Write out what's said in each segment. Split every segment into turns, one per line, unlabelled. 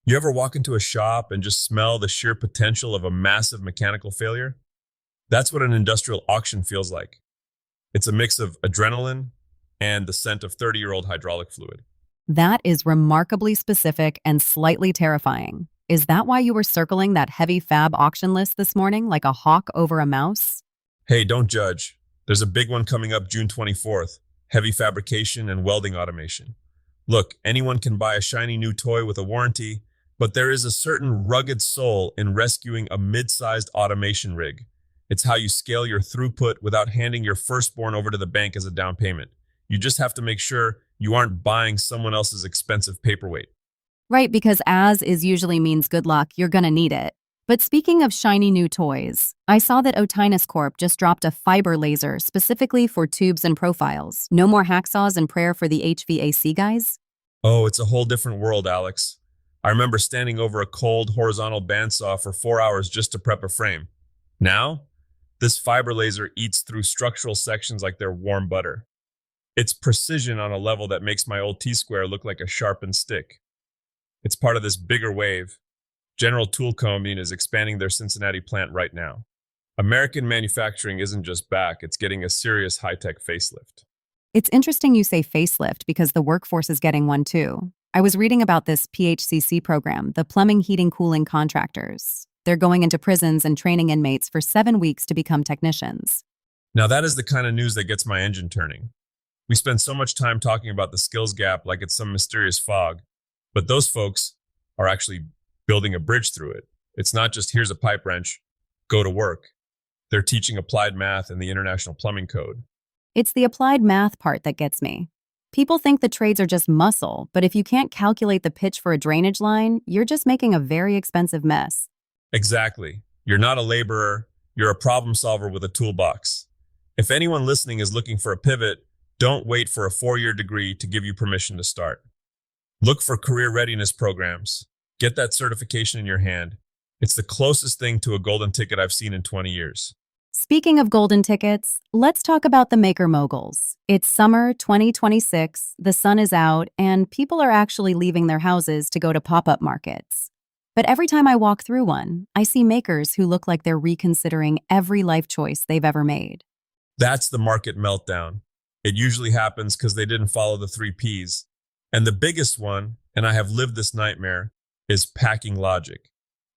You ever walk into a shop and just smell the sheer potential of a massive mechanical failure? That's what an industrial auction feels like. It's a mix of adrenaline and the scent of 30-year-old hydraulic fluid.
That is remarkably specific and slightly terrifying. Is that why you were circling that heavy fab auction list this morning like a hawk over a mouse?
Hey, don't judge. There's a big one coming up June 24th, heavy fabrication and welding automation. Look, anyone can buy a shiny new toy with a warranty, but there is a certain rugged soul in rescuing a mid-sized automation rig. It's how you scale your throughput without handing your firstborn over to the bank as a down payment. You just have to make sure you aren't buying someone else's expensive paperweight.
Right, because as is usually means good luck, you're gonna need it. But speaking of shiny new toys, I saw that Otinus Corp just dropped a fiber laser specifically for tubes and profiles. No more hacksaws and prayer for the HVAC guys?
Oh, it's a whole different world, Alex. I remember standing over a cold horizontal bandsaw for 4 hours just to prep a frame. Now, this fiber laser eats through structural sections like they're warm butter. It's precision on a level that makes my old T-square look like a sharpened stick. It's part of this bigger wave. General Tool Company is expanding their Cincinnati plant right now. American manufacturing isn't just back, it's getting a serious high-tech facelift.
It's interesting you say facelift because the workforce is getting one too. I was reading about this PHCC program, the Plumbing, Heating, Cooling Contractors. They're going into prisons and training inmates for 7 weeks to become technicians.
Now that is the kind of news that gets my engine turning. We spend so much time talking about the skills gap like it's some mysterious fog, but those folks are actually building a bridge through it. It's not just here's a pipe wrench, go to work. They're teaching applied math and the International Plumbing Code.
It's the applied math part that gets me. People think the trades are just muscle, but if you can't calculate the pitch for a drainage line, you're just making a very expensive mess.
Exactly. You're not a laborer, you're a problem solver with a toolbox. If anyone listening is looking for a pivot, don't wait for a 4-year degree to give you permission to start. Look for career readiness programs. Get that certification in your hand. It's the closest thing to a golden ticket I've seen in 20 years.
Speaking of golden tickets, let's talk about the maker moguls. It's summer 2026, the sun is out, and people are actually leaving their houses to go to pop-up markets. But every time I walk through one, I see makers who look like they're reconsidering every life choice they've ever made.
That's the market meltdown. It usually happens because they didn't follow the 3 Ps. And the biggest one, and I have lived this nightmare, is packing logic.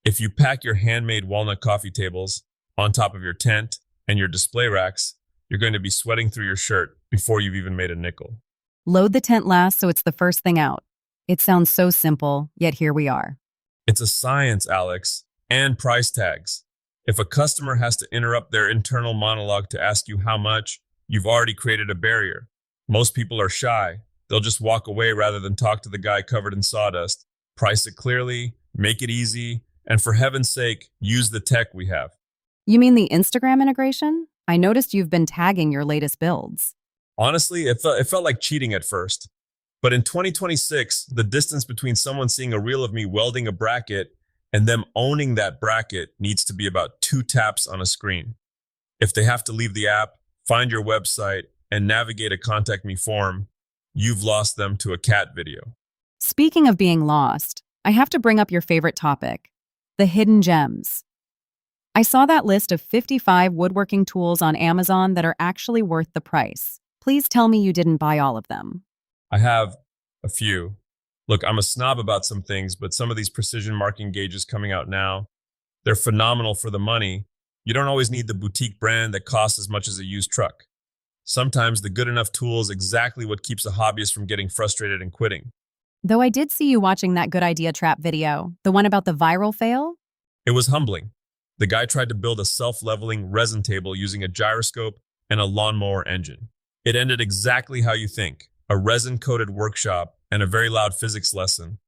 If you pack your handmade walnut coffee tables on top of your tent and your display racks, you're going to be sweating through your shirt before you've even made a nickel.
Load the tent last so it's the first thing out. It sounds so simple, yet here we are.
It's a science, Alex, and price tags. If a customer has to interrupt their internal monologue to ask you how much, you've already created a barrier. Most people are shy. They'll just walk away rather than talk to the guy covered in sawdust. Price it clearly, make it easy, and for heaven's sake, use the tech we have.
You mean the Instagram integration? I noticed you've been tagging your latest builds.
Honestly, it felt like cheating at first. But in 2026, the distance between someone seeing a reel of me welding a bracket and them owning that bracket needs to be about 2 taps on a screen. If they have to leave the app, find your website, and navigate a contact me form, you've lost them to a cat video.
Speaking of being lost, I have to bring up your favorite topic, the hidden gems. I saw that list of 55 woodworking tools on Amazon that are actually worth the price. Please tell me you didn't buy all of them.
I have a few. Look, I'm a snob about some things, but some of these precision marking gauges coming out now, they're phenomenal for the money. You don't always need the boutique brand that costs as much as a used truck. Sometimes the good enough tool is exactly what keeps a hobbyist from getting frustrated and quitting.
Though I did see you watching that good idea trap video, the one about the viral fail.
It was humbling. The guy tried to build a self-leveling resin table using a gyroscope and a lawnmower engine. It ended exactly how you think, a resin-coated workshop and a very loud physics lesson.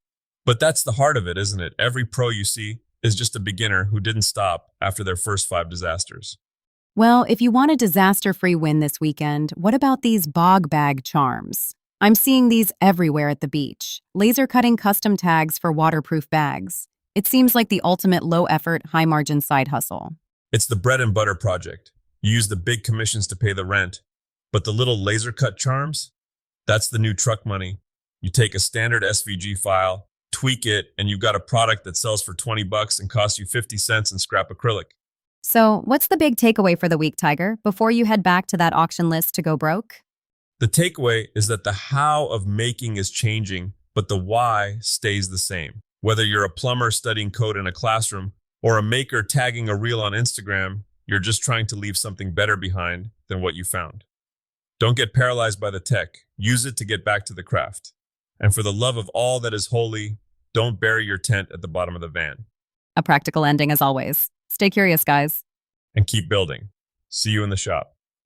But that's the heart of it, isn't it? Every pro you see is just a beginner who didn't stop after their first 5 disasters.
Well, if you want a disaster-free win this weekend, what about these bog bag charms? I'm seeing these everywhere at the beach. Laser cutting custom tags for waterproof bags. It seems like the ultimate low-effort, high-margin side hustle.
It's the bread and butter project. You use the big commissions to pay the rent, but the little laser cut charms, that's the new truck money. You take a standard SVG file, tweak it, and you've got a product that sells for 20 bucks and costs you 50 cents in scrap acrylic.
So, what's the big takeaway for the week, Tiger, before you head back to that auction list to go broke?
The takeaway is that the how of making is changing, but the why stays the same. Whether you're a plumber studying code in a classroom or a maker tagging a reel on Instagram, you're just trying to leave something better behind than what you found. Don't get paralyzed by the tech. Use it to get back to the craft. And for the love of all that is holy, don't bury your tent at the bottom of the van.
A practical ending as always. Stay curious, guys.
And keep building. See you in the shop.